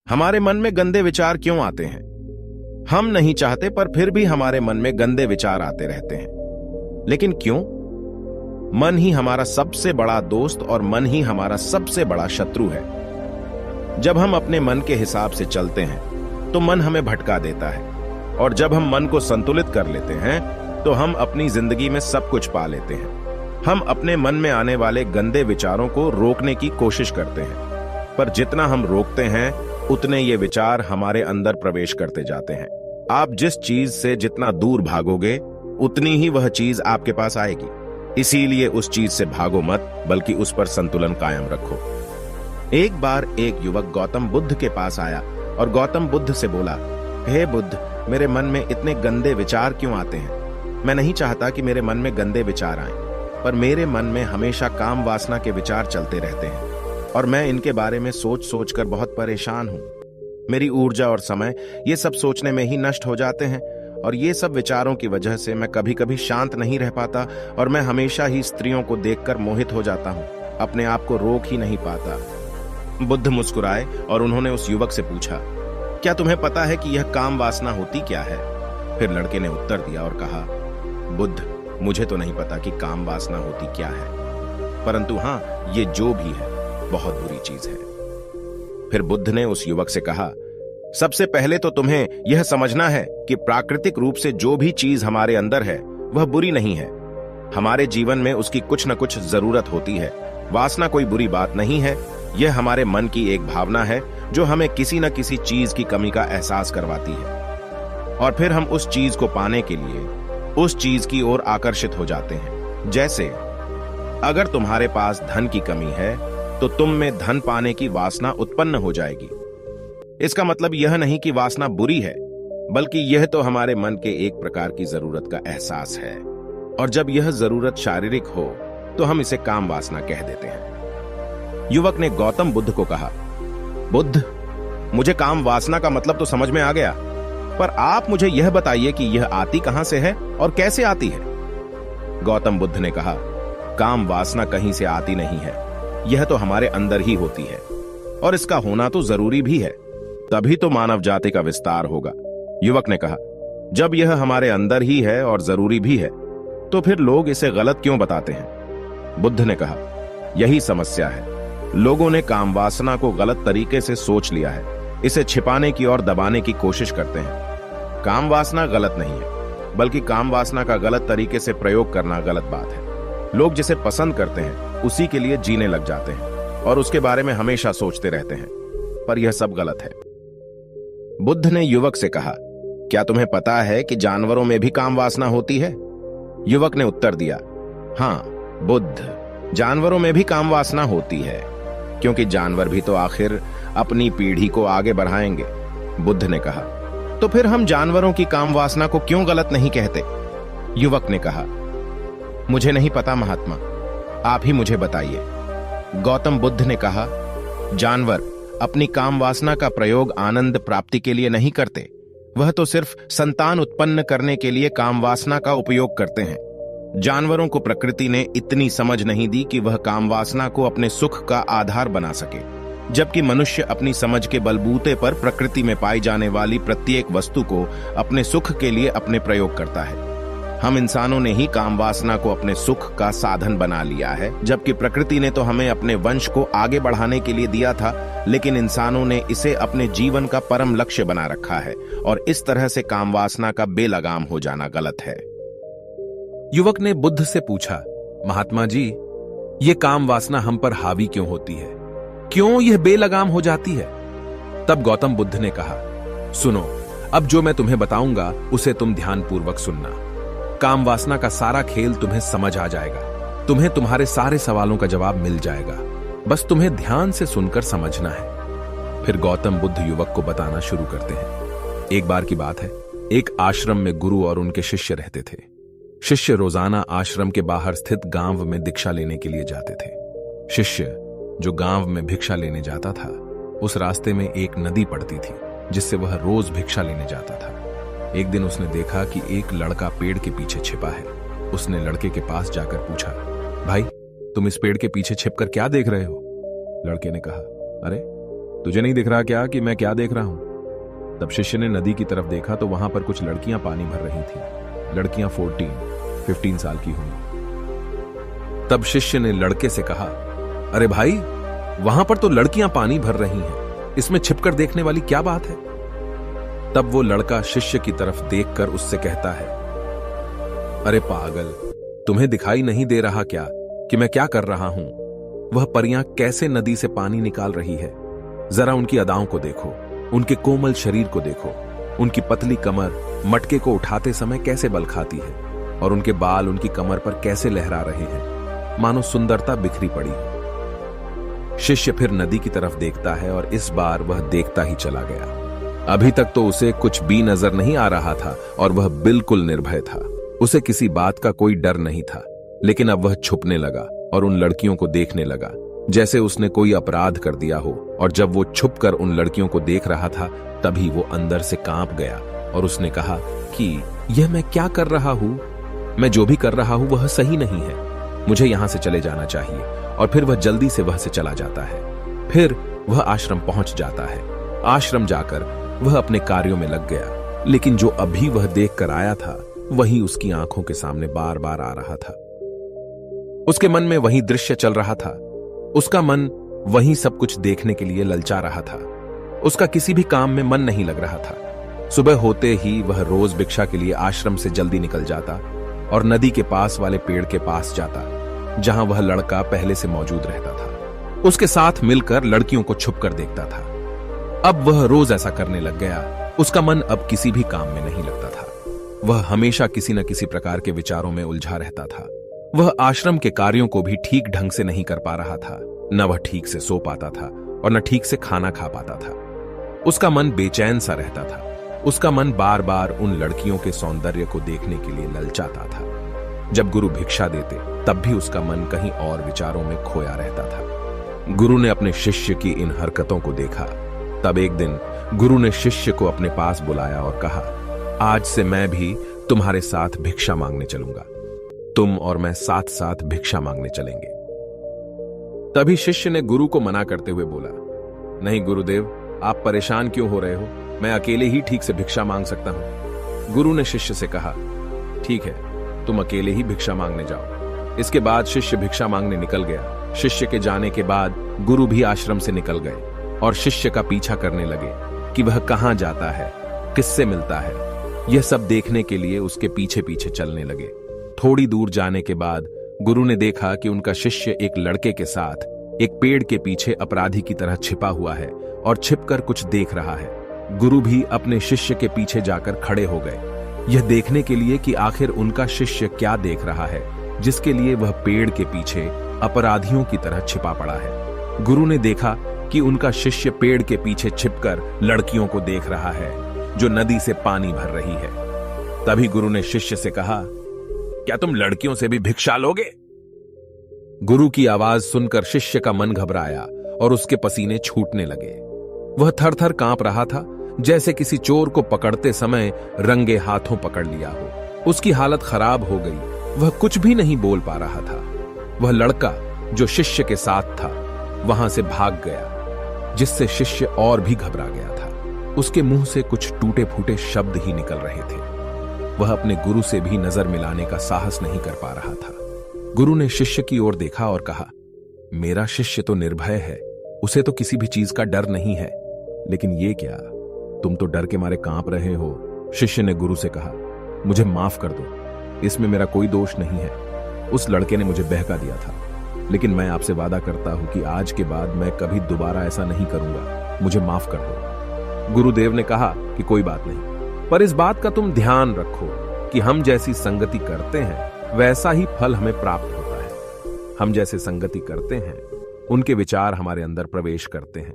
हमारे मन में गंदे विचार क्यों आते हैं? हम नहीं चाहते पर फिर भी हमारे मन में गंदे विचार आते रहते हैं। लेकिन क्यों? मन ही हमारा सबसे बड़ा दोस्त और मन ही हमारा सबसे बड़ा शत्रु है। जब हम अपने मन के हिसाब से चलते हैं तो मन हमें भटका देता है, और जब हम मन को संतुलित कर लेते हैं तो हम अपनी जिंदगी में सब कुछ पा लेते हैं। हम अपने मन में आने वाले गंदे विचारों को रोकने की कोशिश करते हैं, पर जितना हम रोकते हैं उतने ये विचार हमारे अंदर प्रवेश करते जाते हैं। आप जिस चीज से जितना दूर भागोगे उतनी ही वह चीज आपके पास आएगी। इसीलिए उस चीज से भागो मत, बल्कि उस पर संतुलन कायम रखो। एक बार एक युवक गौतम बुद्ध के पास आया और गौतम बुद्ध से बोला, हे बुद्ध, मेरे मन में इतने गंदे विचार क्यों आते हैं? मैं नहीं चाहता कि मेरे मन में गंदे विचार आएं, पर मेरे मन में हमेशा काम वासना के विचार चलते रहते हैं और मैं इनके बारे में सोच सोच कर बहुत परेशान हूं। मेरी ऊर्जा और समय ये सब सोचने में ही नष्ट हो जाते हैं, और ये सब विचारों की वजह से मैं कभी कभी शांत नहीं रह पाता और मैं हमेशा ही स्त्रियों को देखकर मोहित हो जाता हूं, अपने आप को रोक ही नहीं पाता। बुद्ध मुस्कुराए और उन्होंने उस युवक से पूछा, क्या तुम्हें पता है कि यह काम वासना होती क्या है? फिर लड़के ने उत्तर दिया और कहा, बुद्ध, मुझे तो नहीं पता कि काम वासना होती क्या है, परंतु हां, ये जो भी है बहुत बुरी चीज है। फिर बुद्ध ने उस युवक से कहा, सबसे पहले तो तुम्हें यह समझना है कि प्राकृतिक रूप से जो भी चीज हमारे अंदर है वह बुरी नहीं है। हमारे जीवन में उसकी कुछ न कुछ जरूरत होती है। वासना कोई बुरी बात नहीं है, यह हमारे मन की एक भावना है जो हमें किसी न किसी चीज की कमी का एहसास करवाती है, और फिर हम उस चीज को पाने के लिए उस चीज की ओर आकर्षित हो जाते हैं। जैसे अगर तुम्हारे पास धन की कमी है तो तुम में धन पाने की वासना उत्पन्न हो जाएगी। इसका मतलब यह नहीं कि वासना बुरी है, बल्कि यह तो हमारे मन के एक प्रकार की जरूरत का एहसास है, और जब यह जरूरत शारीरिक हो तो हम इसे काम वासना कह देते हैं। युवक ने गौतम बुद्ध को कहा, बुद्ध, मुझे काम वासना का मतलब तो समझ में आ गया, पर आप मुझे यह बताइए कि यह आती कहां से है और कैसे आती है? गौतम बुद्ध ने कहा, काम वासना कहीं से आती नहीं है, यह तो हमारे अंदर ही होती है, और इसका होना तो जरूरी भी है, तभी तो मानव जाति का विस्तार होगा। युवक ने कहा, जब यह हमारे अंदर ही है और जरूरी भी है तो फिर लोग इसे गलत क्यों बताते हैं? बुद्ध ने कहा, यही समस्या है। लोगों ने काम वासना को गलत तरीके से सोच लिया है, इसे छिपाने की और दबाने की कोशिश करते हैं। काम वासना गलत नहीं है, बल्कि काम वासना का गलत तरीके से प्रयोग करना गलत बात है। लोग जिसे पसंद करते हैं उसी के लिए जीने लग जाते हैं और उसके बारे में हमेशा सोचते रहते हैं, पर यह सब गलत है। बुद्ध ने युवक से कहा, क्या तुम्हें पता है कि जानवरों में भी काम वासना होती है? युवक ने उत्तर दिया, हां बुद्ध, जानवरों में भी काम वासना होती है, क्योंकि जानवर भी तो आखिर अपनी पीढ़ी को आगे बढ़ाएंगे। बुद्ध ने कहा, तो फिर हम जानवरों की काम वासना को क्यों गलत नहीं कहते? युवक ने कहा, मुझे नहीं पता महात्मा, आप ही मुझे बताइए। गौतम बुद्ध ने कहा, जानवर अपनी काम वासना का प्रयोग आनंद प्राप्ति के लिए नहीं करते, वह तो सिर्फ संतान उत्पन्न करने के लिए काम वासना का उपयोग करते हैं। जानवरों को प्रकृति ने इतनी समझ नहीं दी कि वह काम वासना को अपने सुख का आधार बना सके, जबकि मनुष्य अपनी समझ के बलबूते पर प्रकृति में पाई जाने वाली प्रत्येक वस्तु को अपने सुख के लिए अपने प्रयोग करता है। हम इंसानों ने ही काम वासना को अपने सुख का साधन बना लिया है, जबकि प्रकृति ने तो हमें अपने वंश को आगे बढ़ाने के लिए दिया था, लेकिन इंसानों ने इसे अपने जीवन का परम लक्ष्य बना रखा है, और इस तरह से काम वासना का बेलगाम हो जाना गलत है। युवक ने बुद्ध से पूछा, महात्मा जी, ये काम वासना हम पर हावी क्यों होती है? क्यों यह बेलगाम हो जाती है? तब गौतम बुद्ध ने कहा, सुनो, अब जो मैं तुम्हें बताऊंगा उसे तुम ध्यानपूर्वक सुनना। काम वासना का सारा खेल तुम्हें समझ आ जाएगा, तुम्हें तुम्हारे सारे सवालों का जवाब मिल जाएगा, बस तुम्हें ध्यान से सुनकर समझना है। फिर गौतम बुद्ध युवक को बताना शुरू करते हैं। एक बार की बात है, एक आश्रम में गुरु और उनके शिष्य रहते थे। शिष्य रोजाना आश्रम के बाहर स्थित गांव में भिक्षा लेने के लिए जाते थे। शिष्य जो गांव में भिक्षा लेने जाता था, उस रास्ते में एक नदी पड़ती थी जिससे वह रोज भिक्षा लेने जाता था। एक दिन उसने देखा कि एक लड़का पेड़ के पीछे छिपा है। उसने लड़के के पास जाकर पूछा, भाई, तुम इस पेड़ के पीछे छिपकर क्या देख रहे हो? लड़के ने कहा, अरे तुझे नहीं दिख रहा क्या कि मैं क्या देख रहा हूं? तब शिष्य ने नदी की तरफ देखा तो वहां पर कुछ लड़कियां पानी भर रही थी। लड़कियां 15 साल की होंगी। तब शिष्य ने लड़के से कहा, अरे भाई, वहां पर तो लड़कियां पानी भर रही हैं, इसमें छिपकर देखने वाली क्या बात है? तब वो लड़का शिष्य की तरफ देखकर उससे कहता है, अरे पागल, तुम्हें दिखाई नहीं दे रहा क्या कि मैं क्या कर रहा हूं? वह परियां कैसे नदी से पानी निकाल रही है। जरा उनकी अदाओं को देखो, उनके कोमल शरीर को देखो, उनकी पतली कमर मटके को उठाते समय कैसे बल खाती है, और उनके बाल उनकी कमर पर कैसे लहरा रहे हैं, मानो सुंदरता बिखरी पड़ी हो। शिष्य फिर नदी की तरफ देखता है और इस बार वह देखता ही चला गया। अभी तक तो उसे कुछ भी नजर नहीं आ रहा था और वह बिल्कुल निर्भय था। उसे किसी बात का कोई डर नहीं था, लेकिन अब वह छुपने लगा और उन लड़कियों को देखने लगा जैसे उसने कोई अपराध कर दिया हो। और जब वो छुपकर उन लड़कियों को देख रहा था तभी वो अंदर से कांप गया और उसने कहा कि यह मैं क्या कर रहा हूं? मैं जो भी कर रहा हूं वह सही नहीं है, मुझे यहां से चले जाना चाहिए। और फिर वह जल्दी से वह से चला जाता है। फिर वह आश्रम पहुंच जाता है। आश्रम जाकर वह अपने कार्यों में लग गया, लेकिन जो अभी वह देख कर आया था वही उसकी आंखों के सामने बार बार आ रहा था। उसके मन में वही दृश्य चल रहा था। उसका मन वही सब कुछ देखने के लिए ललचा रहा था। उसका किसी भी काम में मन नहीं लग रहा था। सुबह होते ही वह रोज भिक्षा के लिए आश्रम से जल्दी निकल जाता और नदी के पास वाले पेड़ के पास जाता, जहां वह लड़का पहले से मौजूद रहता था। उसके साथ मिलकर लड़कियों को छुपकर देखता था। अब वह रोज ऐसा करने लग गया। उसका मन अब किसी भी काम में नहीं लगता था। वह हमेशा किसी न किसी प्रकार के विचारों में उलझा रहता था। वह आश्रम के कार्यों को भी ठीक ढंग से नहीं कर पा रहा था। न वह ठीक से सो पाता था और न ठीक से खाना खा पाता था। उसका मन बेचैन सा रहता था। उसका मन बार बार उन लड़कियों के सौंदर्य को देखने के लिए ललचाता था। जब गुरु भिक्षा देते तब भी उसका मन कहीं और विचारों में खोया रहता था। गुरु ने अपने शिष्य की इन हरकतों को देखा। तब एक दिन गुरु ने शिष्य को अपने पास बुलाया और कहा, आज से मैं भी तुम्हारे साथ भिक्षा मांगने चलूंगा। तुम और मैं साथ साथ भिक्षा मांगने चलेंगे। तभी शिष्य ने गुरु को मना करते हुए बोला, नहीं गुरुदेव, आप परेशान क्यों हो रहे हो? मैं अकेले ही ठीक से भिक्षा मांग सकता हूं। गुरु ने शिष्य से कहा, ठीक है, तुम अकेले ही भिक्षा मांगने जाओ। इसके बाद शिष्य भिक्षा मांगने निकल गया। शिष्य के जाने के बाद गुरु भी आश्रम से निकल गए और शिष्य का पीछा करने लगे कि वह कहां जाता है, किससे मिलता है। यह सब देखने के लिए उसके पीछे पीछे चलने लगे। थोड़ी दूर जाने के बाद गुरु ने देखा कि उनका शिष्य एक लड़के के साथ एक पेड़ के पीछे अपराधी की तरह छिपा हुआ है और छिपकर कुछ देख रहा है। गुरु भी अपने शिष्य के पीछे जाकर खड़े हो गए, यह देखने के लिए कि आखिर उनका शिष्य क्या देख रहा है जिसके लिए वह पेड़ के पीछे अपराधियों की तरह छिपा पड़ा है। गुरु ने देखा कि उनका शिष्य पेड़ के पीछे छिपकर लड़कियों को देख रहा है जो नदी से पानी भर रही है। तभी गुरु ने शिष्य से कहा, क्या तुम लड़कियों से भी भिक्षा लोगे? गुरु की आवाज सुनकर शिष्य का मन घबराया और उसके पसीने छूटने लगे। वह थर-थर कांप रहा था, जैसे किसी चोर को पकड़ते समय रंगे हाथों पकड़ लिया हो। उसकी हालत खराब हो गई। वह कुछ भी नहीं बोल पा रहा था। वह लड़का जो शिष्य के साथ था वहां से भाग गया, जिससे शिष्य और भी घबरा गया था। उसके मुंह से कुछ टूटे फूटे शब्द ही निकल रहे थे। वह अपने गुरु से भी नजर मिलाने का साहस नहीं कर पा रहा था। गुरु ने शिष्य की ओर देखा और कहा, मेरा शिष्य तो निर्भय है, उसे तो किसी भी चीज का डर नहीं है, लेकिन ये क्या, तुम तो डर के मारे कांप रहे हो। शिष्य ने गुरु से कहा, मुझे माफ कर दो, इसमें मेरा कोई दोष नहीं है। उस लड़के ने मुझे बहका दिया था, लेकिन मैं आपसे वादा करता हूं कि आज के बाद मैं कभी दोबारा ऐसा नहीं करूंगा। मुझे माफ कर दो। गुरुदेव ने कहा कि कोई बात नहीं, पर इस बात का तुम ध्यान रखो कि हम जैसी संगति करते हैं वैसा ही फल हमें प्राप्त होता है। हम जैसे संगति करते हैं उनके विचार हमारे अंदर प्रवेश करते हैं।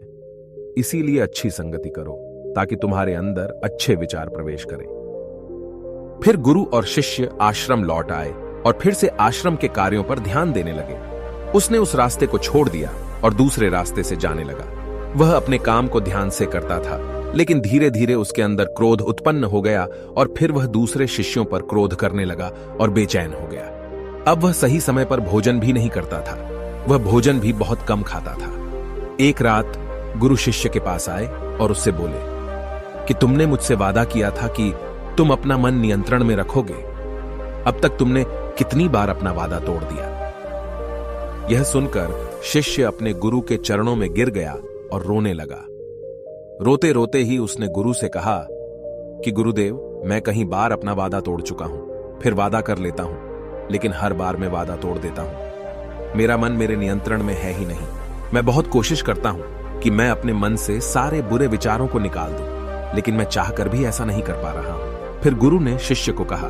इसीलिए अच्छी संगति करो ताकि तुम्हारे अंदर अच्छे विचार प्रवेश करें। फिर गुरु और शिष्य आश्रम लौट आए और फिर से आश्रम के कार्यों पर ध्यान देने लगे। उसने उस रास्ते को छोड़ दिया और दूसरे रास्ते से जाने लगा। वह अपने काम को ध्यान से करता था, लेकिन धीरे धीरे उसके अंदर क्रोध उत्पन्न हो गया और फिर वह दूसरे शिष्यों पर क्रोध करने लगा और बेचैन हो गया। अब वह सही समय पर भोजन भी नहीं करता था। वह भोजन भी बहुत कम खाता था। एक रात गुरु शिष्य के पास आए और उससे बोले कि तुमने मुझसे वादा किया था कि तुम अपना मन नियंत्रण में रखोगे। अब तक तुमने कितनी बार अपना वादा तोड़ दिया। यह सुनकर शिष्य अपने गुरु के चरणों में गिर गया और रोने लगा। रोते रोते ही उसने गुरु से कहा कि गुरुदेव, मैं कहीं बार अपना वादा तोड़ चुका हूं, फिर वादा कर लेता हूं, लेकिन हर बार मैं वादा तोड़ देता हूं। मेरा मन मेरे नियंत्रण में है ही नहीं। मैं बहुत कोशिश करता हूं कि मैं अपने मन से सारे बुरे विचारों को निकाल दूं, लेकिन मैं चाहकर भी ऐसा नहीं कर पा रहा हूं। फिर गुरु ने शिष्य को कहा,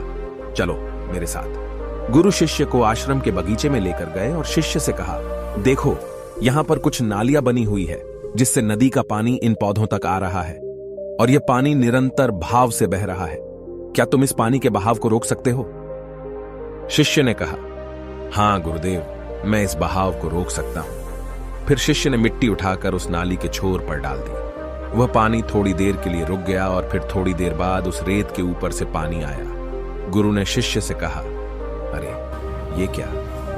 चलो मेरे साथ। गुरु शिष्य को आश्रम के बगीचे में लेकर गए और शिष्य से कहा, देखो यहां पर कुछ नालियां बनी हुई है जिससे नदी का पानी इन पौधों तक आ रहा है, और यह पानी निरंतर भाव से बह रहा है। क्या तुम इस पानी के बहाव को रोक सकते हो? शिष्य ने कहा, हां गुरुदेव, मैं इस बहाव को रोक सकता हूं। फिर शिष्य ने मिट्टी उठाकर उस नाली के छोर पर डाल दी। वह पानी थोड़ी देर के लिए रुक गया और फिर थोड़ी देर बाद उस रेत के ऊपर से पानी आया। गुरु ने शिष्य से कहा, अरे ये क्या,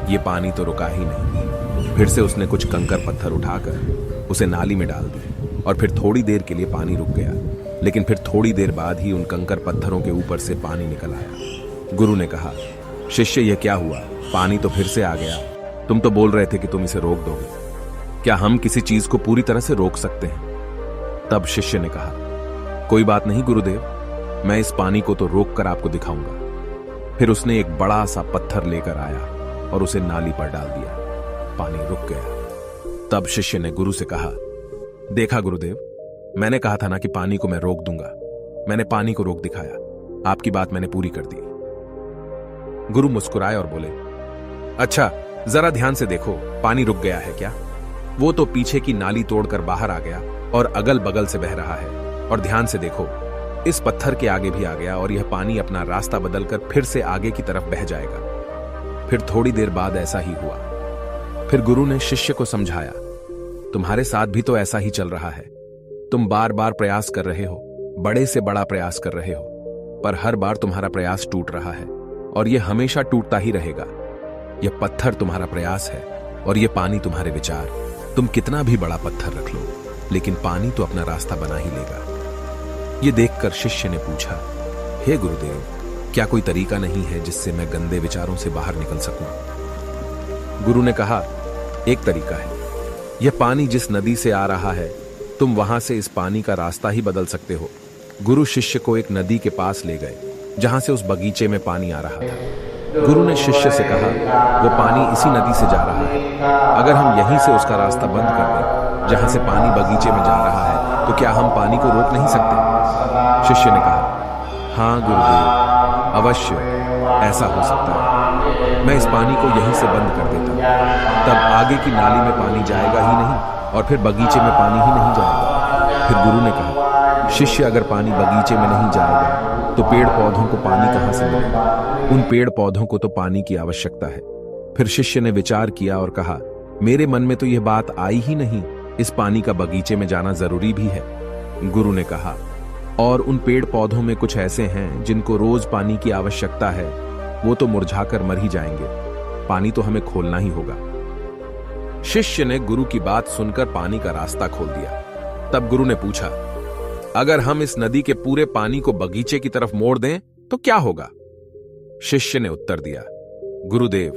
ये पानी तो रुका ही नहीं। फिर से उसने कुछ कंकर पत्थर उठाकर उसे नाली में डाल दी और फिर थोड़ी देर के लिए पानी रुक गया, लेकिन फिर थोड़ी देर बाद ही उन कंकर पत्थरों के ऊपर से पानी निकल आया। गुरु ने कहा, शिष्य यह क्या हुआ? पानी तो फिर से आ गया। तुम तो बोल रहे थे कि तुम इसे रोक दोगे। क्या हम किसी चीज को पूरी तरह से रोक सकते हैं? तब शिष्य ने कहा, कोई बात नहीं गुरुदेव, मैं इस पानी को तो रोक कर आपको दिखाऊंगा। फिर उसने एक बड़ा सा पत्थर लेकर आया और उसे नाली पर डाल दिया। पानी रुक गया। तब शिष्य ने गुरु से कहा, देखा गुरुदेव, मैंने कहा था ना कि पानी को मैं रोक दूंगा। मैंने पानी को रोक दिखाया। आपकी बात मैंने पूरी कर दी। गुरु मुस्कुराए और बोले, अच्छा जरा ध्यान से देखो, पानी रुक गया है क्या? वो तो पीछे की नाली तोड़कर बाहर आ गया और अगल बगल से बह रहा है। और ध्यान से देखो, इस पत्थर के आगे भी आ गया और यह पानी अपना रास्ता बदलकर फिर से आगे की तरफ बह जाएगा। फिर थोड़ी देर बाद ऐसा ही हुआ। फिर गुरु ने शिष्य को समझाया, तुम्हारे साथ भी तो ऐसा ही चल रहा है। तुम बार बार प्रयास कर रहे हो, बड़े से बड़ा प्रयास कर रहे हो, पर हर बार तुम्हारा प्रयास टूट रहा है और यह हमेशा टूटता ही रहेगा। यह पत्थर तुम्हारा प्रयास है और यह पानी तुम्हारे विचार। तुम कितना भी बड़ा पत्थर रख लो, लेकिन पानी तो अपना रास्ता बना ही लेगा। यह देखकर शिष्य ने पूछा, हे गुरुदेव, क्या कोई तरीका नहीं है जिससे मैं गंदे विचारों से बाहर निकल सकूं? गुरु ने कहा, एक तरीका है। यह पानी जिस नदी से आ रहा है, तुम वहां से इस पानी का रास्ता ही बदल सकते हो। गुरु शिष्य को एक नदी के पास ले गए जहां से उस बगीचे में पानी आ रहा था। गुरु ने शिष्य से कहा, वो पानी इसी नदी से जा रहा है। अगर हम यहीं से उसका रास्ता बंद कर दें जहां से पानी बगीचे में जा रहा है, तो क्या हम पानी को रोक नहीं सकते? शिष्य ने कहा, हाँ गुरुदेव, अवश्य ऐसा हो सकता है। मैं इस पानी को यहीं से बंद कर देता हूं। तब आगे की नाली में पानी जाएगा ही नहीं और फिर बगीचे में पानी ही नहीं जाएगा। फिर गुरु ने कहा, शिष्य अगर पानी बगीचे में नहीं जाएगा तो पेड़ पौधों को पानी कहां से मिलेगा? उन पेड़ पौधों को तो पानी की आवश्यकता है। फिर शिष्य ने विचार किया और कहा, मेरे मन में तो यह बात आई ही नहीं, इस पानी का बगीचे में जाना जरूरी भी है। गुरु ने कहा, और उन पेड़ पौधों में कुछ ऐसे हैं जिनको रोज पानी की आवश्यकता है, वो तो मुरझाकर मर ही जाएंगे। पानी तो हमें खोलना ही होगा। शिष्य ने गुरु की बात सुनकर पानी का रास्ता खोल दिया। तब गुरु ने पूछा, अगर हम इस नदी के पूरे पानी को बगीचे की तरफ मोड़ दें तो क्या होगा? शिष्य ने उत्तर दिया, गुरुदेव,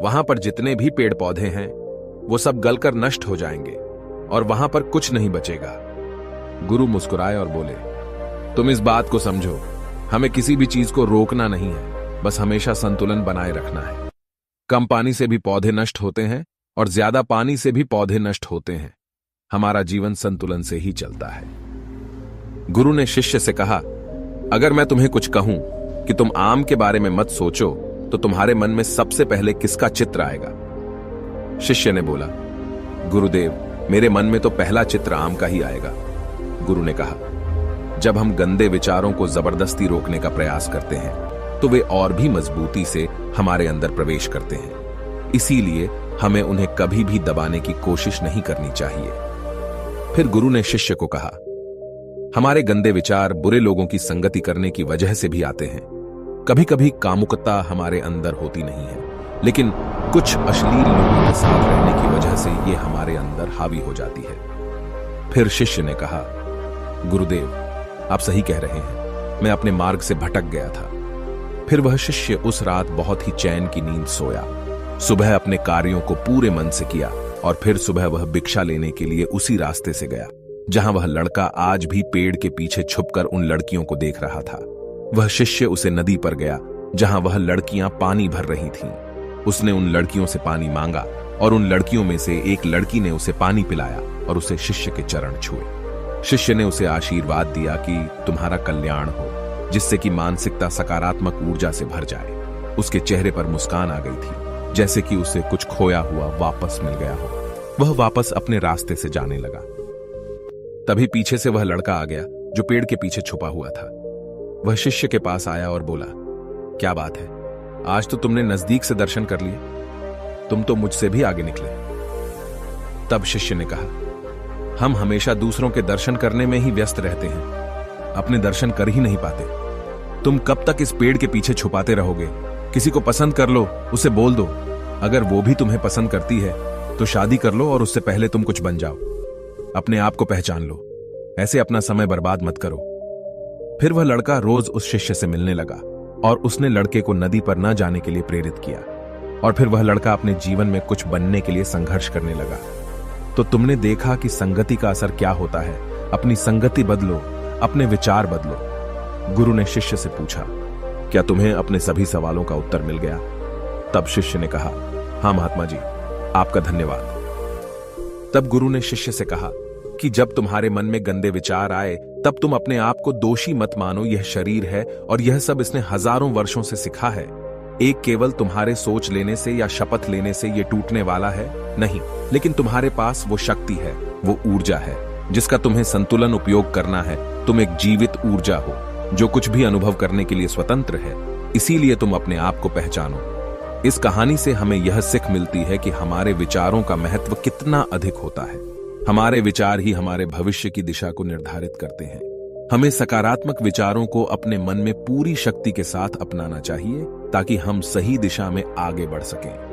वहां पर जितने भी पेड़ पौधे हैं वो सब गलकर नष्ट हो जाएंगे और वहां पर कुछ नहीं बचेगा। गुरु मुस्कुराए और बोले, तुम इस बात को समझो, हमें किसी भी चीज को रोकना नहीं है, बस हमेशा संतुलन बनाए रखना है। कम पानी से भी पौधे नष्ट होते हैं और ज्यादा पानी से भी पौधे नष्ट होते हैं। हमारा जीवन संतुलन से ही चलता है। गुरु ने शिष्य से कहा, अगर मैं तुम्हें कुछ कहूं कि तुम आम के बारे में मत सोचो, तो तुम्हारे मन में सबसे पहले किसका चित्र आएगा? शिष्य ने बोला, गुरुदेव, मेरे मन में तो पहला चित्र आम का ही आएगा। गुरु ने कहा, जब हम गंदे विचारों को जबरदस्ती रोकने का प्रयास करते हैं तो वे और भी मजबूती से हमारे अंदर प्रवेश करते हैं। इसीलिए हमें उन्हें कभी भी दबाने की कोशिश नहीं करनी चाहिए। फिर गुरु ने शिष्य को कहा, हमारे गंदे विचार बुरे लोगों की संगति करने की वजह से भी आते हैं। कभी कभी कामुकता हमारे अंदर होती नहीं है, लेकिन कुछ अश्लील लोगों के साथ रहने की वजह से ये हमारे अंदर हावी हो जाती है। फिर शिष्य ने कहा, गुरुदेव, आप सही कह रहे हैं, मैं अपने मार्ग से भटक गया था। फिर वह शिष्य उस रात बहुत ही चैन की नींद सोया। सुबह अपने कार्यों को पूरे मन से किया और फिर सुबह वह भिक्षा लेने के लिए उसी रास्ते से गया जहां वह लड़का आज भी पेड़ के पीछे छुपकर उन लड़कियों को देख रहा था। वह शिष्य उसे नदी पर गया जहां वह लड़कियां पानी भर रही थीं। उसने उन लड़कियों से पानी मांगा और उन लड़कियों में से एक लड़की ने उसे पानी पिलाया और उसे शिष्य के चरण छुए। शिष्य ने उसे आशीर्वाद दिया कि तुम्हारा कल्याण हो, जिससे कि मानसिकता सकारात्मक ऊर्जा से भर जाए। उसके चेहरे पर मुस्कान आ गई थी, जैसे कि उसे कुछ खोया हुआ वापस मिल गया हो। वह वापस अपने रास्ते से जाने लगा। तभी पीछे से वह लड़का आ गया जो पेड़ के पीछे छुपा हुआ था। वह शिष्य के पास आया और बोला, क्या बात है, आज तो तुमने नजदीक से दर्शन कर लिए, तुम तो मुझसे भी आगे निकले। तब शिष्य ने कहा, हम हमेशा दूसरों के दर्शन करने में ही व्यस्त रहते हैं, अपने दर्शन कर ही नहीं पाते। तुम कब तक इस पेड़ के पीछे छुपाते रहोगे? किसी को पसंद कर लो, उसे बोल दो। अगर वो भी तुम्हें पसंद करती है तो शादी कर लो और उससे पहले तुम कुछ बन जाओ। अपने आप को पहचान लो, ऐसे अपना समय बर्बाद मत करो। फिर वह लड़का रोज उस शिष्य से मिलने लगा और उसने लड़के को नदी पर न जाने के लिए प्रेरित किया। और फिर वह लड़का अपने जीवन में कुछ बनने के लिए संघर्ष करने लगा। तो तुमने देखा कि संगति का असर क्या होता है। अपनी संगति बदलो, अपने विचार बदलो। गुरु ने शिष्य से पूछा, क्या तुम्हें अपने सभी सवालों का उत्तर मिल गया? तब शिष्य ने कहा, हाँ महात्मा जी, आपका धन्यवाद। तब गुरु ने शिष्य से कहा कि जब तुम्हारे मन में गंदे विचार आए तब तुम अपने आप को दोषी मत मानो। यह शरीर है और यह सब इसने हजारों वर्षों से सीखा है। एक केवल तुम्हारे सोच लेने से या शपथ लेने से यह टूटने वाला है नहीं, लेकिन तुम्हारे पास वो शक्ति है, वो ऊर्जा है जिसका तुम्हें संतुलन उपयोग करना है। तुम एक जीवित ऊर्जा हो जो कुछ भी अनुभव करने के लिए स्वतंत्र है। इसीलिए तुम अपने आप को पहचानो। इस कहानी से हमें यह सीख मिलती है कि हमारे विचारों का महत्व कितना अधिक होता है। हमारे विचार ही हमारे भविष्य की दिशा को निर्धारित करते हैं। हमें सकारात्मक विचारों को अपने मन में पूरी शक्ति के साथ अपनाना चाहिए ताकि हम सही दिशा में आगे बढ़ सकें।